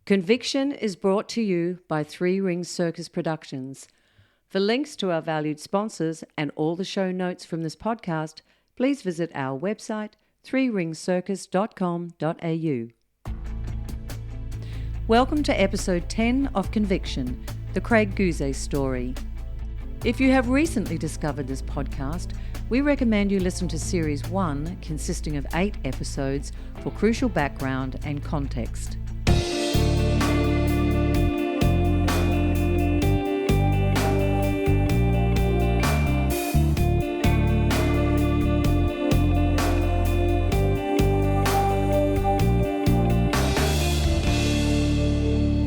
Conviction is brought to you by Three Rings Circus Productions. For links to our valued sponsors and all the show notes from this podcast, please visit our website, threeringscircus.com.au. Welcome to episode 10 of Conviction, the Craig Gouzet story. If you have recently discovered this podcast, we recommend you listen to Series 1, consisting of 8 episodes, for crucial background and context.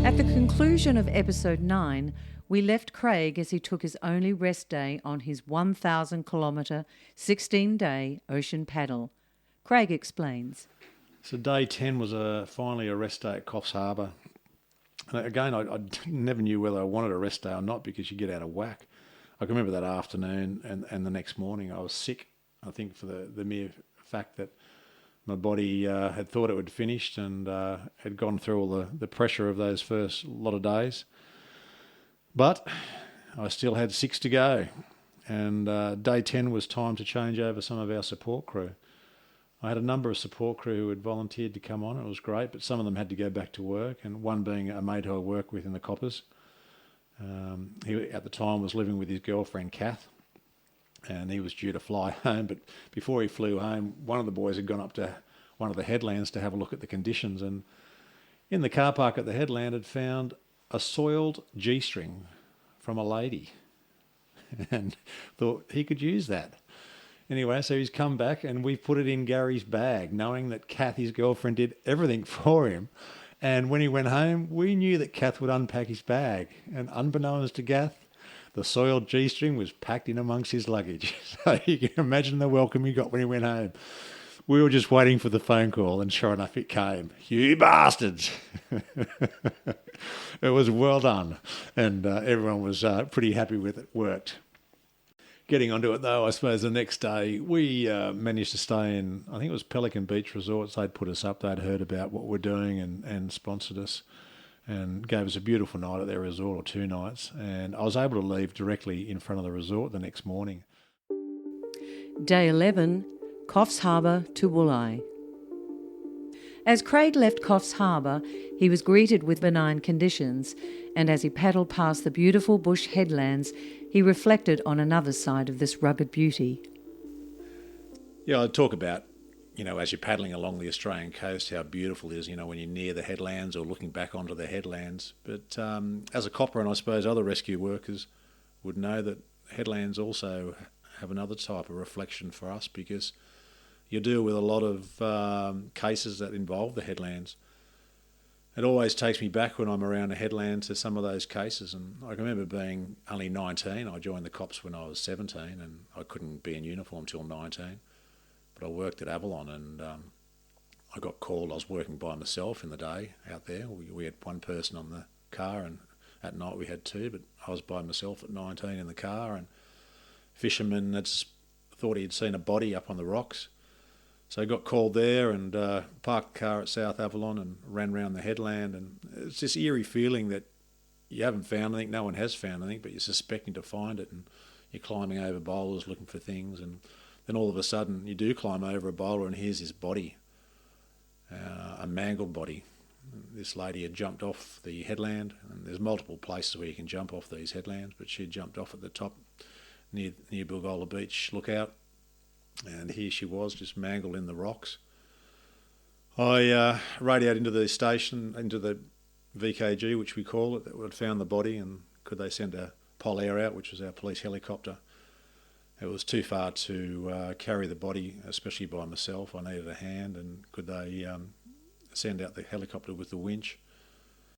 At the conclusion of episode 9, we left Craig as he took his only rest day on his 1,000-kilometre, 16-day ocean paddle. Craig explains. So day 10 was finally a rest day at Coffs Harbour. And again, I never knew whether I wanted a rest day or not because you get out of whack. I can remember that afternoon and the next morning I was sick, I think for the mere fact that my body had thought it would finished and had gone through all the pressure of those first lot of days. But I still had 6 to go, and day 10 was time to change over some of our support crew. I had a number of support crew who had volunteered to come on. It was great, but some of them had to go back to work, and one being a mate who I work with in the Coppers. He, at the time, was living with his girlfriend, Kath, and he was due to fly home. But before he flew home, one of the boys had gone up to one of the headlands to have a look at the conditions, and in the car park at the headland had found a soiled G-string from a lady and thought he could use that. Anyway, so he's come back and we put it in Gary's bag, knowing that Kath, his girlfriend, did everything for him. And when he went home, we knew that Kath would unpack his bag. And unbeknownst to Kath, the soiled G-string was packed in amongst his luggage. So you can imagine the welcome he got when he went home. We were just waiting for the phone call, and sure enough, it came. You bastards! It was well done, and everyone was pretty happy with it. Worked. Getting onto it, though, I suppose the next day, we managed to stay in, I think it was Pelican Beach Resorts. They'd put us up. They'd heard about what we're doing and sponsored us and gave us a beautiful night at their resort, or 2 nights. And I was able to leave directly in front of the resort the next morning. Day 11, Coffs Harbour to Wooleye. As Craig left Coffs Harbour, he was greeted with benign conditions, and as he paddled past the beautiful bush headlands, he reflected on another side of this rugged beauty. Yeah, I'd talk about, as you're paddling along the Australian coast, how beautiful it is, when you're near the headlands or looking back onto the headlands. But as a copper, and I suppose other rescue workers would know, that headlands also have another type of reflection for us, because you deal with a lot of cases that involve the headlands. It always takes me back when I'm around a headland to some of those cases, and I can remember being only 19. I joined the cops when I was 17, and I couldn't be in uniform till 19. But I worked at Avalon, and I got called. I was working by myself in the day out there. We had one person on the car, and at night we had 2, but I was by myself at 19 in the car, and fisherman had thought he'd seen a body up on the rocks. So I got called there and parked the car at South Avalon and ran round the headland. And it's this eerie feeling that you haven't found anything, no one has found anything, but you're suspecting to find it, and you're climbing over boulders looking for things. And then all of a sudden you do climb over a boulder, and here's this body, a mangled body. This lady had jumped off the headland, and there's multiple places where you can jump off these headlands, but she had jumped off at the top near Bilgola Beach Lookout. And here she was, just mangled in the rocks. I radioed into the station, into the VKG, which we call it, that had found the body, and could they send a Polair out, which was our police helicopter. It was too far to carry the body, especially by myself. I needed a hand, and could they send out the helicopter with the winch?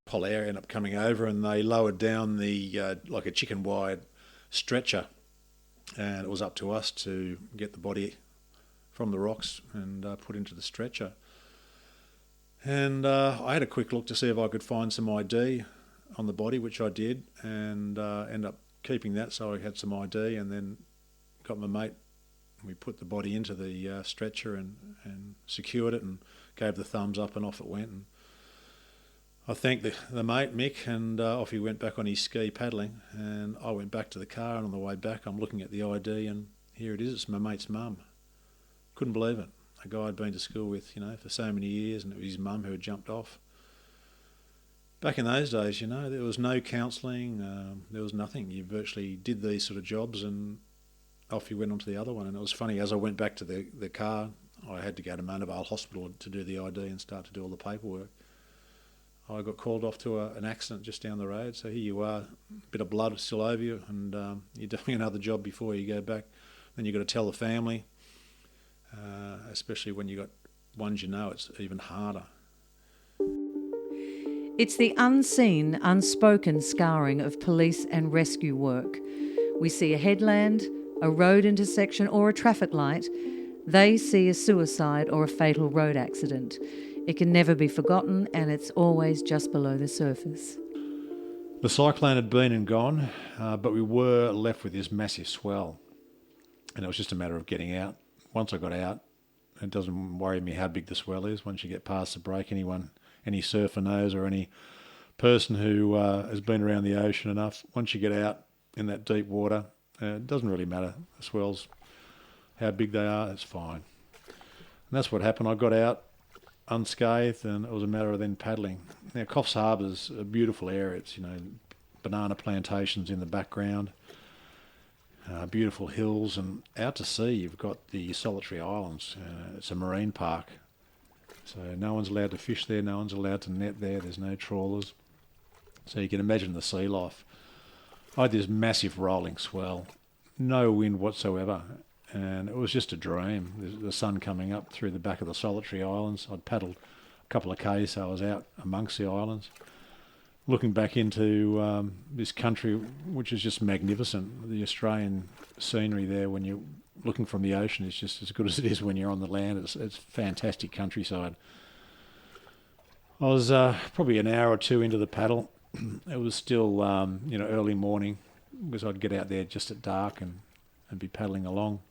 Polair ended up coming over, and they lowered down the like a chicken-wide stretcher, and it was up to us to get the body from the rocks and put into the stretcher. And I had a quick look to see if I could find some ID on the body, which I did, and ended up keeping that so I had some ID, and then got my mate. We put the body into the stretcher and secured it and gave the thumbs up, and off it went. And I thanked the mate, Mick, and off he went back on his ski paddling. And I went back to the car, and on the way back I'm looking at the ID, and here it is, it's my mate's mum. Couldn't believe it. A guy I'd been to school with, for so many years, and it was his mum who had jumped off. Back in those days, there was no counselling, there was nothing. You virtually did these sort of jobs and off you went onto the other one. And it was funny, as I went back to the car, I had to go to Monavale Hospital to do the ID and start to do all the paperwork. I got called off to an accident just down the road. So here you are, a bit of blood still over you, and you're doing another job before you go back. Then you've got to tell the family, especially when you got ones it's even harder. It's the unseen, unspoken scarring of police and rescue work. We see a headland, a road intersection or a traffic light. They see a suicide or a fatal road accident. It can never be forgotten, and it's always just below the surface. The cyclone had been and gone, but we were left with this massive swell. And it was just a matter of getting out. Once I got out, it doesn't worry me how big the swell is. Once you get past the break, any surfer knows, or any person who has been around the ocean enough, once you get out in that deep water, it doesn't really matter. The swells, how big they are, it's fine. And that's what happened. I got out unscathed, and it was a matter of then paddling. Now, Coffs Harbour's a beautiful area. It's, banana plantations in the background, beautiful hills, and out to sea you've got the Solitary Islands. It's a marine park. So no one's allowed to fish there, no one's allowed to net there, there's no trawlers. So you can imagine the sea life. I had this massive rolling swell, no wind whatsoever, and it was just a dream. The sun coming up through the back of the Solitary Islands. I'd paddled a couple of k's, so I was out amongst the islands, looking back into this country, which is just magnificent. The Australian scenery there, when you're looking from the ocean, is just as good as it is when you're on the land. It's fantastic countryside. I was probably an hour or two into the paddle. It was still early morning, because I'd get out there just at dark and be paddling along.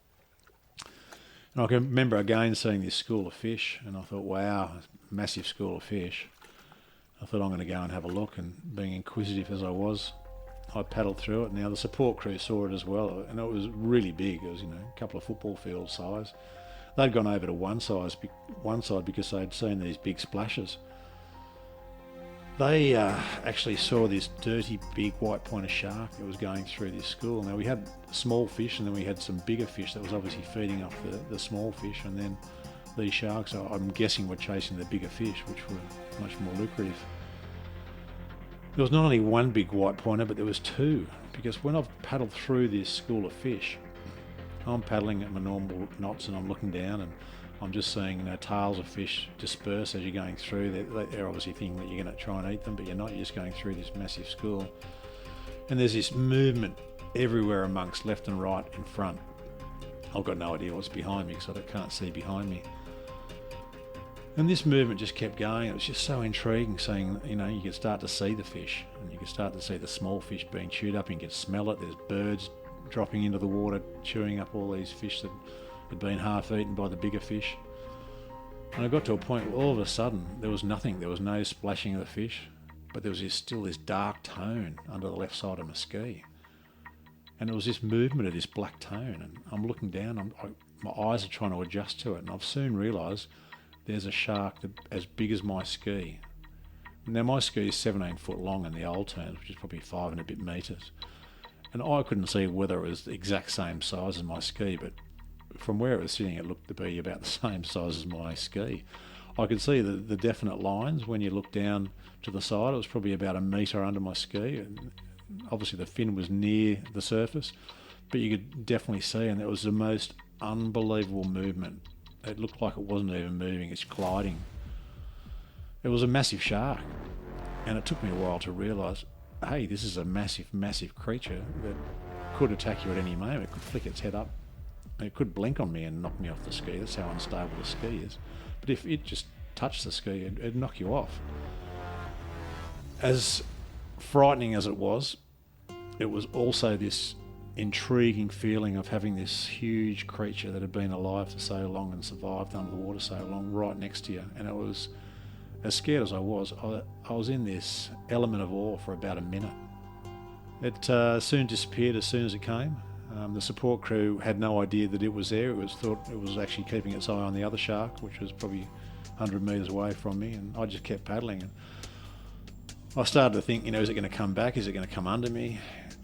And I can remember again seeing this school of fish, and I thought, wow, massive school of fish. I thought, I'm going to go and have a look, and being inquisitive as I was, I paddled through it. Now the support crew saw it as well, and it was really big. It was, a couple of football field size. They'd gone over to one side because they'd seen these big splashes. They actually saw this dirty big white pointer shark that was going through this school. Now we had small fish, and then we had some bigger fish that was obviously feeding off the small fish, and then these sharks, I'm guessing, were chasing the bigger fish, which were much more lucrative. There was not only one big white pointer, but there was two, because when I've paddled through this school of fish, I'm paddling at my normal knots, and I'm looking down, and I'm just seeing tails of fish disperse as you're going through. They're obviously thinking that you're going to try and eat them, but you're not. You're just going through this massive school. And there's this movement everywhere amongst left and right in front. I've got no idea what's behind me because I can't see behind me. And this movement just kept going. It was just so intriguing, saying, you could start to see the fish, and you could start to see the small fish being chewed up, and you could smell it. There's birds dropping into the water, chewing up all these fish that had been half eaten by the bigger fish. And I got to a point where all of a sudden there was nothing. There was no splashing of the fish, but there was still this dark tone under the left side of my ski. And it was this movement of this black tone, and I'm looking down, my eyes are trying to adjust to it, and I've soon realised there's a shark as big as my ski. Now my ski is 17 foot long in the old terms, which is probably 5 and a bit metres. And I couldn't see whether it was the exact same size as my ski, but from where it was sitting, it looked to be about the same size as my ski. I could see the definite lines when you look down to the side. It was probably about a metre under my ski. And obviously the fin was near the surface, but you could definitely see, and it was the most unbelievable movement. It looked like it wasn't even moving, it's gliding. It was a massive shark, and it took me a while to realise, hey, this is a massive, massive creature that could attack you at any moment. It could flick its head up. It could blink on me and knock me off the ski. That's how unstable the ski is. But if it just touched the ski, it'd knock you off. As frightening as it was also this intriguing feeling of having this huge creature that had been alive for so long and survived under the water so long right next to you. And it was as scared as I was in this element of awe for about a minute. It soon disappeared as soon as it came. The support crew had no idea that it was there. It thought it was actually keeping its eye on the other shark, which was probably 100 metres away from me, and I just kept paddling. And I started to think, is it going to come back? Is it going to come under me?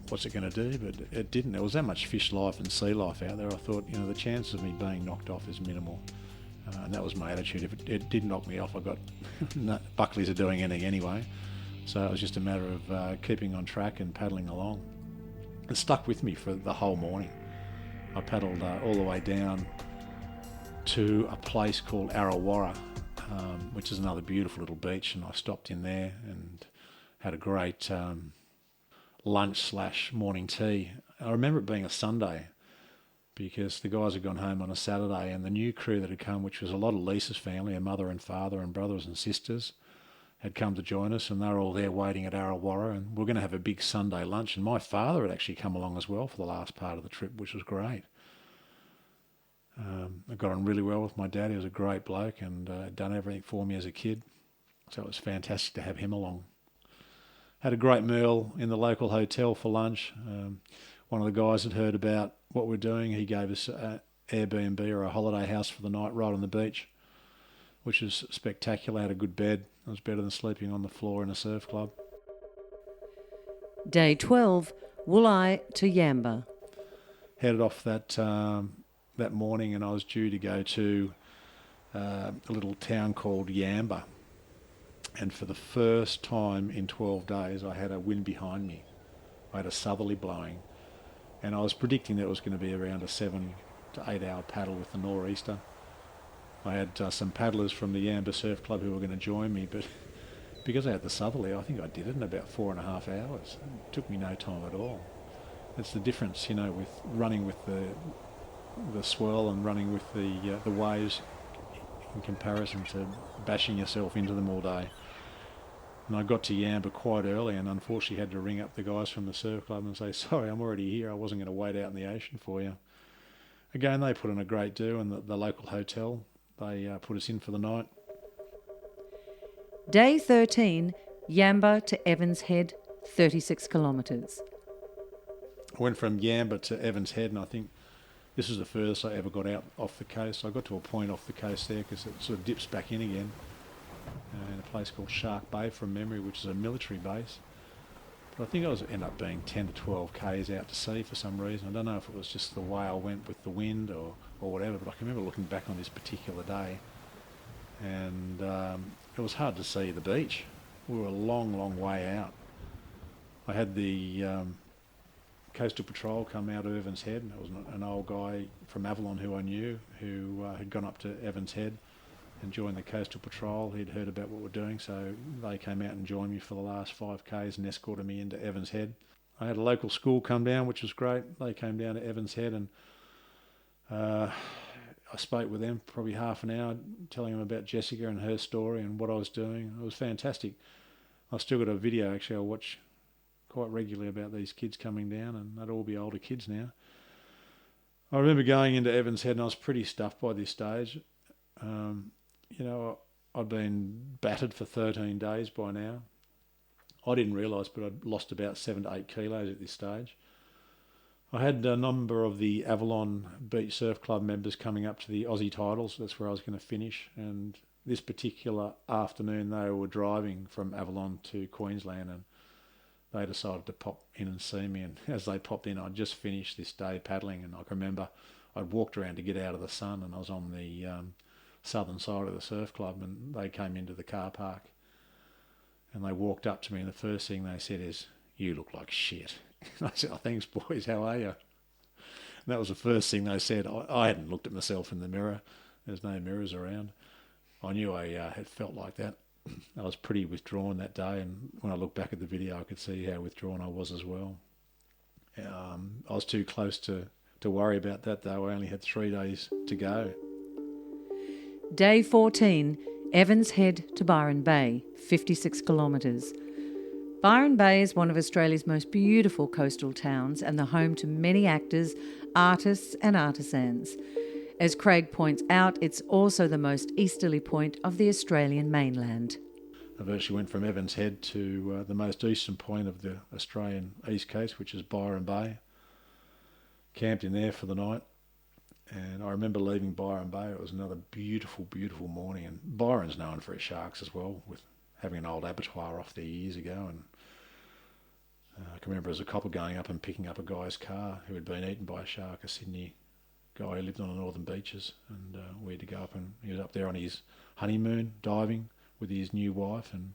What's it going to do? But it didn't. There was that much fish life and sea life out there. I thought, the chances of me being knocked off is minimal. And that was my attitude. If it did knock me off, I got Buckley's are doing anything anyway. So it was just a matter of keeping on track and paddling along. It stuck with me for the whole morning. I paddled all the way down to a place called Arrawarra, which is another beautiful little beach, and I stopped in there and had a great lunch/morning tea. I remember it being a Sunday because the guys had gone home on a Saturday, and the new crew that had come, which was a lot of Lisa's family, her mother and father and brothers and sisters, had come to join us, and they were all there waiting at Arrawarra, and we were going to have a big Sunday lunch, and my father had actually come along as well for the last part of the trip, which was great. I got on really well with my dad. He was a great bloke and had done everything for me as a kid, so it was fantastic to have him along. Had a great meal in the local hotel for lunch. One of the guys had heard about what we're doing. He gave us an Airbnb or a holiday house for the night right on the beach, which was spectacular. Had a good bed. It was better than sleeping on the floor in a surf club. Day 12, Woolai to Yamba. Headed off that morning, and I was due to go to a little town called Yamba. And for the first time in 12 days, I had a wind behind me. I had a southerly blowing, and I was predicting that it was going to be around a 7 to 8 hour paddle with the nor'easter. I had some paddlers from the Yamba Surf Club who were going to join me, but because I had the southerly, I think I did it in about 4.5 hours. It took me no time at all. It's the difference, with running with the swirl and running with the waves in comparison to bashing yourself into them all day. And I got to Yamba quite early, and unfortunately had to ring up the guys from the surf club and say, sorry, I'm already here. I wasn't going to wait out in the ocean for you. Again, they put in a great do, and the local hotel, they put us in for the night. Day 13, Yamba to Evans Head, 36 kilometres. I went from Yamba to Evans Head, and I think this was the furthest I ever got out off the coast. I got to a point off the coast there because it sort of dips back in again in a place called Shark Bay from memory, which is a military base. But I think I ended up being 10 to 12 k's out to sea for some reason. I don't know if it was just the way I went with the wind or whatever, but I can remember looking back on this particular day, and it was hard to see the beach. We were a long, long way out. I had the Coastal Patrol come out of Evans Head. It was an old guy from Avalon who I knew, who had gone up to Evans Head and joined the Coastal Patrol. He'd heard about what we're doing, so they came out and joined me for the last 5 k's and escorted me into Evans Head. I had a local school come down, which was great. They came down to Evans Head, and I spoke with them for probably half an hour, telling them about Jessica and her story and what I was doing. It was fantastic. I've still got a video, actually, I watch quite regularly about these kids coming down, and they'd all be older kids now. I remember going into Evans Head, and I was pretty stuffed by this stage. I'd been battered for 13 days by now. I didn't realise, but I'd lost about 7 to 8 kilos at this stage. I had a number of the Avalon Beach Surf Club members coming up to the Aussie titles. That's where I was going to finish. And this particular afternoon, they were driving from Avalon to Queensland, and they decided to pop in and see me. And as they popped in, I'd just finished this day paddling, and I can remember I'd walked around to get out of the sun, and I was on the southern side of the surf club, and they came into the car park, and they walked up to me, and the first thing they said is, "You look like shit." I said, "Oh, thanks, boys, how are you?" And that was the first thing they said. I hadn't looked at myself in the mirror. There's no mirrors around. I knew I had felt like that. I was pretty withdrawn that day, and when I look back at the video, I could see how withdrawn I was as well. I was too close to worry about that, though. I only had 3 days to go. Day 14, Evans Head to Byron Bay, 56 kilometres. Byron Bay is one of Australia's most beautiful coastal towns and the home to many actors, artists and artisans. As Craig points out, it's also the most easterly point of the Australian mainland. I virtually went from Evans Head to the most eastern point of the Australian east coast, which is Byron Bay. Camped in there for the night, and I remember leaving Byron Bay. It was another beautiful, beautiful morning, and Byron's known for its sharks as well, with having an old abattoir off there years ago. And I can remember as a copper going up and picking up a guy's car who had been eaten by a shark, a Sydney guy who lived on the northern beaches, and we had to go up, and he was up there on his honeymoon diving with his new wife, and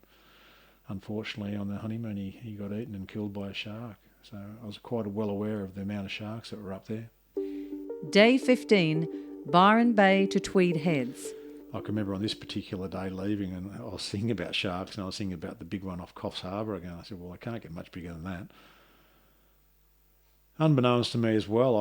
unfortunately on the honeymoon he got eaten and killed by a shark. So I was quite well aware of the amount of sharks that were up there. Day 15, Byron Bay to Tweed Heads. I can remember on this particular day leaving, and I was thinking about sharks, and I was thinking about the big one off Coffs Harbour again. I said, well, I can't get much bigger than that. Unbeknownst to me as well,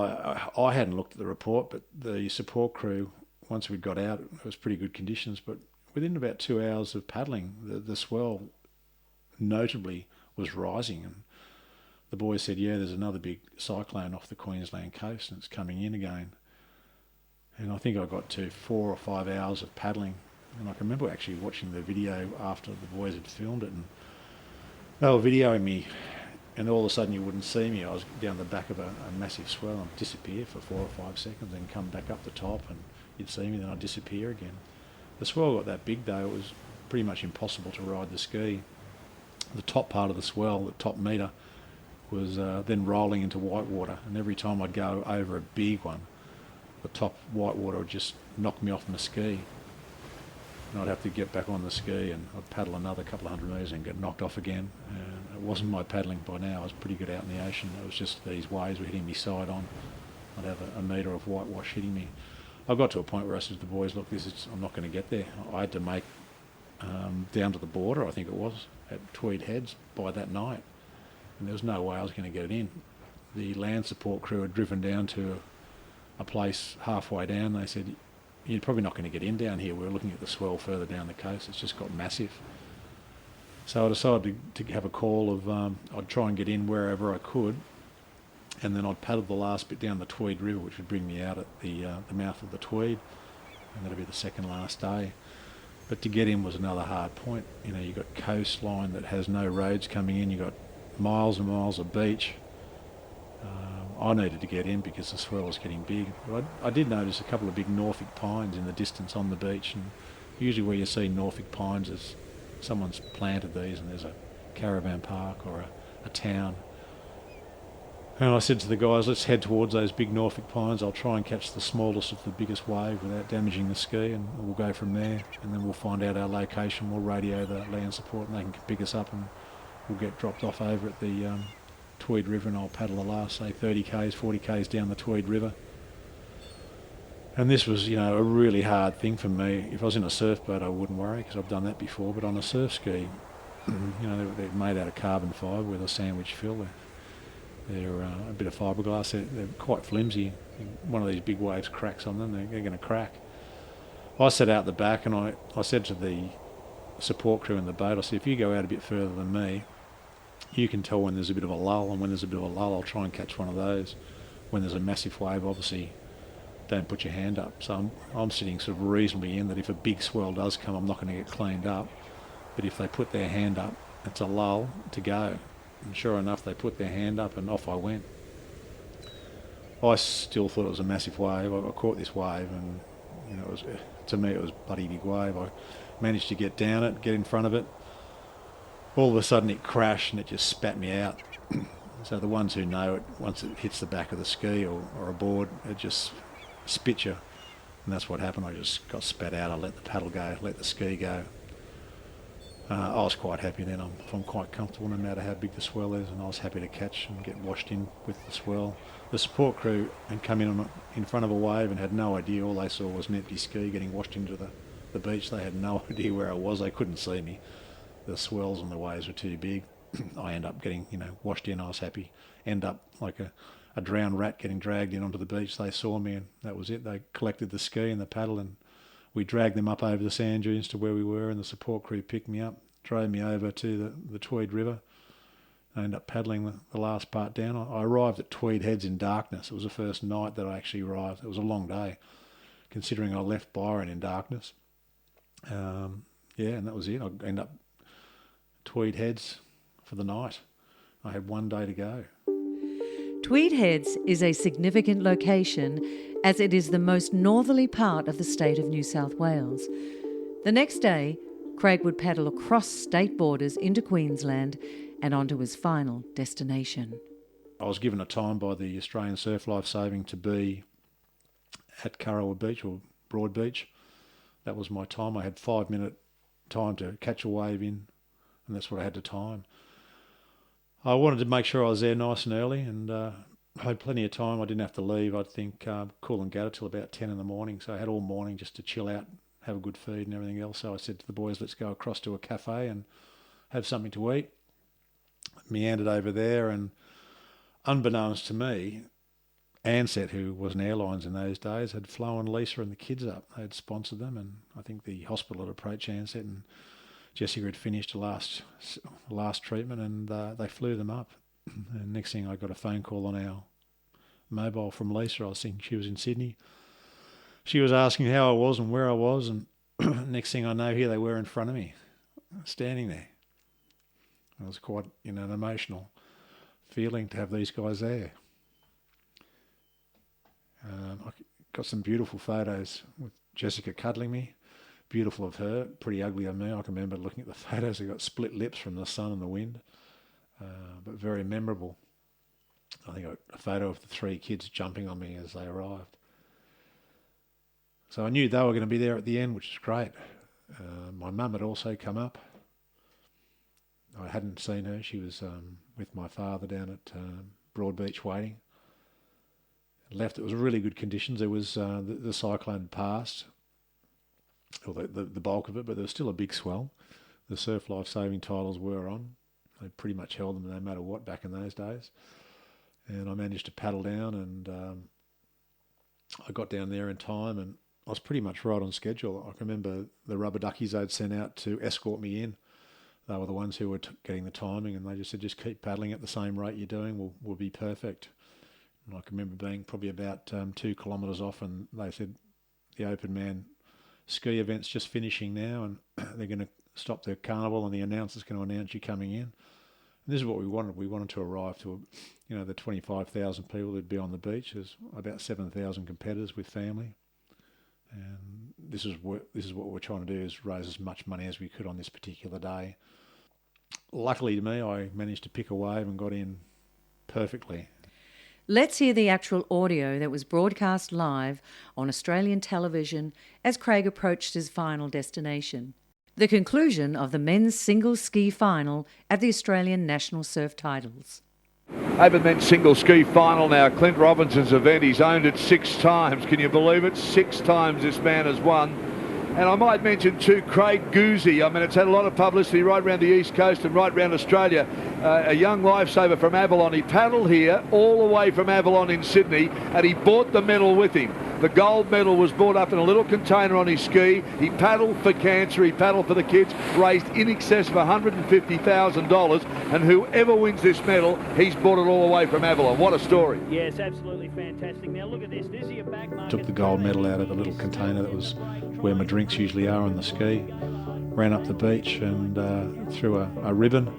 I hadn't looked at the report, but the support crew, once we'd got out, it was pretty good conditions, but within about 2 hours of paddling, the swell notably was rising, and the boys said, yeah, there's another big cyclone off the Queensland coast and it's coming in again. And I think I got to 4 or 5 hours of paddling, and I can remember actually watching the video after the boys had filmed it, and they were videoing me, and all of a sudden you wouldn't see me. I was down the back of a massive swell and disappear for 4 or 5 seconds, then come back up the top and you'd see me, then I'd disappear again. The swell got that big though, it was pretty much impossible to ride the ski. The top part of the swell, the top metre, was then rolling into whitewater, and every time I'd go over a big one, the top whitewater would just knock me off my ski, and I'd have to get back on the ski, and I'd paddle another couple of hundred metres and get knocked off again. And it wasn't my paddling by now, I was pretty good out in the ocean. It was just these waves were hitting me side on. I'd have a metre of whitewash hitting me. I got to a point where I said to the boys, look, I'm not going to get there. I had to make down to the border, I think it was, at Tweed Heads by that night, and there was no way I was going to get it in. The land support crew had driven down to a place halfway down. They said, you're probably not going to get in down here. We were looking at the swell further down the coast. It's just got massive. So I decided to have a call of I'd try and get in wherever I could, and then I'd paddle the last bit down the Tweed River, which would bring me out at the mouth of the Tweed, and that'd be the second last day. But to get in was another hard point. You know, you've got coastline that has no roads coming in. You've got miles and miles of beach. I needed to get in because the swell was getting big. But I did notice a couple of big Norfolk pines in the distance on the beach, and usually where you see Norfolk pines is someone's planted these and there's a caravan park or a town. And I said to the guys, let's head towards those big Norfolk pines. I'll try and catch the smallest of the biggest wave without damaging the ski, and we'll go from there, and then we'll find out our location. We'll radio the land support and they can pick us up, and we'll get dropped off over at the Tweed River, and I'll paddle the last, say, 30 k's, 40 k's down the Tweed River. And this was, a really hard thing for me. If I was in a surf boat, I wouldn't worry because I've done that before, but on a surf ski, they're made out of carbon fibre with a sandwich fill. They're a bit of fiberglass. They're quite flimsy. One of these big waves cracks on them, they're going to crack. I sat out the back, and I said to the support crew in the boat, I said, if you go out a bit further than me, you can tell when there's a bit of a lull, and when there's a bit of a lull, I'll try and catch one of those. When there's a massive wave, obviously, don't put your hand up. So I'm sitting sort of reasonably in that if a big swell does come, I'm not going to get cleaned up. But if they put their hand up, it's a lull to go. And sure enough, they put their hand up and off I went. I still thought it was a massive wave. I caught this wave, and to me it was a bloody big wave. I managed to get down it, get in front of it. All of a sudden it crashed and it just spat me out. So the ones who know it, once it hits the back of the ski or a board, it just spits you. And that's what happened. I just got spat out. I let the paddle go, let the ski go. I was quite happy then. I'm quite comfortable no matter how big the swell is, and I was happy to catch and get washed in with the swell. The support crew had come in front of a wave and had no idea. All they saw was an empty ski getting washed into the beach. They had no idea where I was. They couldn't see me. The swells and the waves were too big. I end up getting, washed in. I was happy. End up like a drowned rat getting dragged in onto the beach. They saw me, and that was it. They collected the ski and the paddle, and we dragged them up over the sand dunes to where we were, and the support crew picked me up, drove me over to the Tweed River. I ended up paddling the last part down. I arrived at Tweed Heads in darkness. It was the first night that I actually arrived. It was a long day. considering I left Byron in darkness. And that was it. I ended up Tweed Heads for the night. I had one day to go. Tweed Heads is a significant location as it is the most northerly part of the state of New South Wales. The next day, Craig would paddle across state borders into Queensland and onto his final destination. I was given a time by the Australian Surf Life Saving to be at Currawa Beach or Broad Beach. That was my time. I had 5-minute time to catch a wave in, and that's what I had to time. I wanted to make sure I was there nice and early, and I had plenty of time. I didn't have to leave, I think, Coolangatta till about 10 in the morning, so I had all morning just to chill out, have a good feed and everything else. So I said to the boys, let's go across to a cafe and have something to eat. Meandered over there, and unbeknownst to me, Ansett, who was an airlines in those days, had flown Lisa and the kids up. They had sponsored them, and I think the hospital had approached Ansett, and Jessica had finished the last treatment, and they flew them up. And next thing, I got a phone call on our mobile from Lisa. I was thinking she was in Sydney. She was asking how I was and where I was, and next thing I know, here they were in front of me, standing there. It was quite, an emotional feeling to have these guys there. I got some beautiful photos with Jessica cuddling me. Beautiful of her, pretty ugly of me. I can remember looking at the photos. They got split lips from the sun and the wind, but very memorable. I think I got a photo of the 3 kids jumping on me as they arrived. So I knew they were going to be there at the end, which is great. My mum had also come up. I hadn't seen her. She was with my father down at Broad Beach waiting. Left. It was really good conditions. There was the cyclone had passed, or the bulk of it, but there was still a big swell. The surf life saving titles were on. They pretty much held them no matter what back in those days. And I managed to paddle down, and I got down there in time, and I was pretty much right on schedule. I can remember the rubber duckies they'd sent out to escort me in. They were the ones who were getting the timing, and they just said, just keep paddling at the same rate you're doing, we'll be perfect. And I can remember being probably about 2 kilometres off, and they said, the open man ski event's just finishing now, and they're going to stop the carnival, and the announcer's going to announce you coming in. And this is what we wanted. We wanted to arrive to, the 25,000 people who'd be on the beach. There's about 7,000 competitors with family. And this is what we're trying to do, is raise as much money as we could on this particular day. Luckily to me, I managed to pick a wave and got in perfectly. Let's hear the actual audio that was broadcast live on Australian television as Craig approached his final destination. The conclusion of the men's single ski final at the Australian National Surf Titles. Open men's single ski final now. Clint Robinson's event. He's owned it 6 times. Can you believe it? 6 times this man has won. And I might mention too, Craig Goosey. I mean, it's had a lot of publicity right around the East Coast and right around Australia. A young lifesaver from Avalon. He paddled here all the way from Avalon in Sydney, and he brought the medal with him. The gold medal was brought up in a little container on his ski. He paddled for cancer, he paddled for the kids, raised in excess of $150,000, and whoever wins this medal, he's brought it all the way from Avalon. What a story. Yes, absolutely fantastic. Now look at this. This is your back market. Took the gold medal out of a little container that was where my drinks usually are on the ski. Ran up the beach and threw a ribbon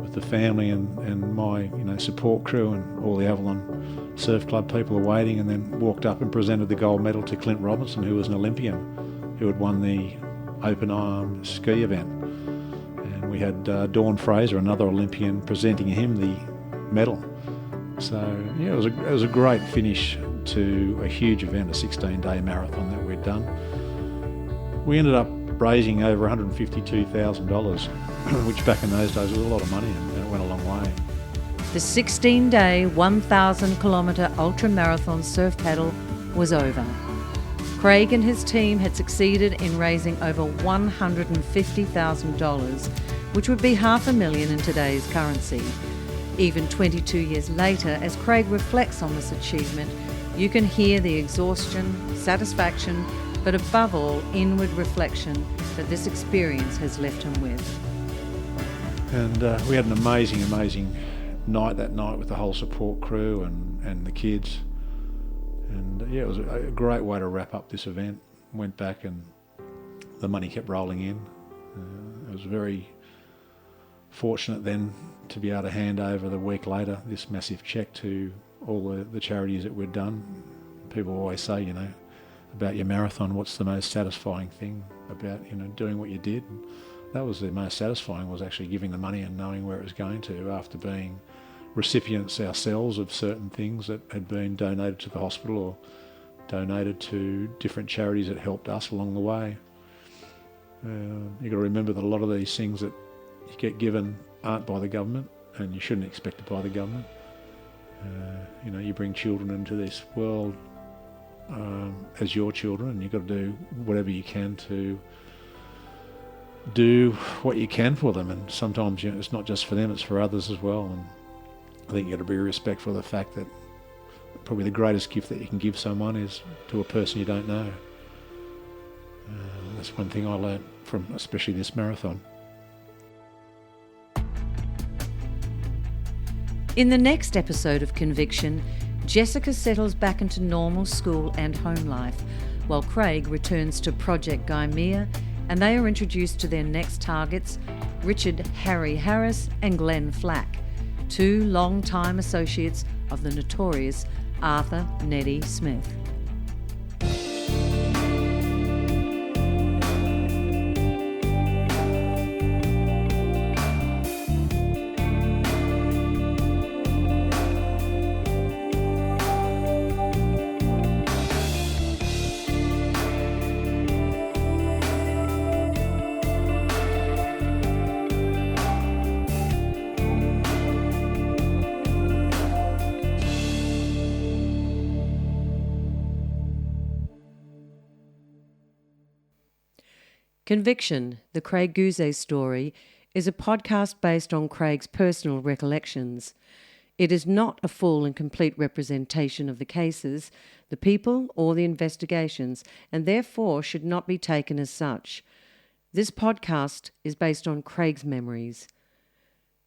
with the family and my support crew and all the Avalon Surf Club people are waiting, and then walked up and presented the gold medal to Clint Robinson, who was an Olympian, who had won the open arm ski event. And we had Dawn Fraser, another Olympian, presenting him the medal. So yeah, it was a great finish to a huge event, a 16-day marathon that we'd done. We ended up raising over $152,000, which back in those days was a lot of money, and it went a long way. The 16-day, 1,000-kilometre ultra-marathon surf paddle was over. Craig and his team had succeeded in raising over $150,000, which would be $500,000 in today's currency. Even 22 years later, as Craig reflects on this achievement, you can hear the exhaustion, satisfaction, but above all, inward reflection that this experience has left him with. And we had an amazing night that night with the whole support crew and the kids. And it was a great way to wrap up this event. Went back and the money kept rolling in. It was very fortunate then to be able to hand over the week later this massive cheque to all the charities that we'd done. People always say, about your marathon, what's the most satisfying thing about, doing what you did? And that was the most satisfying, was actually giving the money and knowing where it was going to, after being recipients ourselves of certain things that had been donated to the hospital or donated to different charities that helped us along the way. You've got to remember that a lot of these things that you get given aren't by the government, and you shouldn't expect it by the government. You bring children into this world as your children, and you've got to do whatever you can to do what you can for them. And sometimes it's not just for them, it's for others as well. And I think you've got to be respectful of the fact that probably the greatest gift that you can give someone is to a person you don't know. That's one thing I learned from especially this marathon. In the next episode of Conviction, Jessica settles back into normal school and home life, while Craig returns to Project Gaimea, and they are introduced to their next targets, Richard Harry Harris and Glenn Flack, two long-time associates of the notorious Arthur Neddy Smith. Conviction, the Craig Gouzet story, is a podcast based on Craig's personal recollections. It is not a full and complete representation of the cases, the people, or the investigations, and therefore should not be taken as such. This podcast is based on Craig's memories.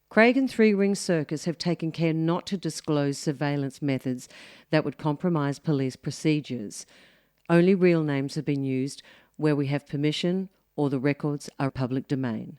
Craig and Three Ring Circus have taken care not to disclose surveillance methods that would compromise police procedures. Only real names have been used where we have permission or the records are public domain.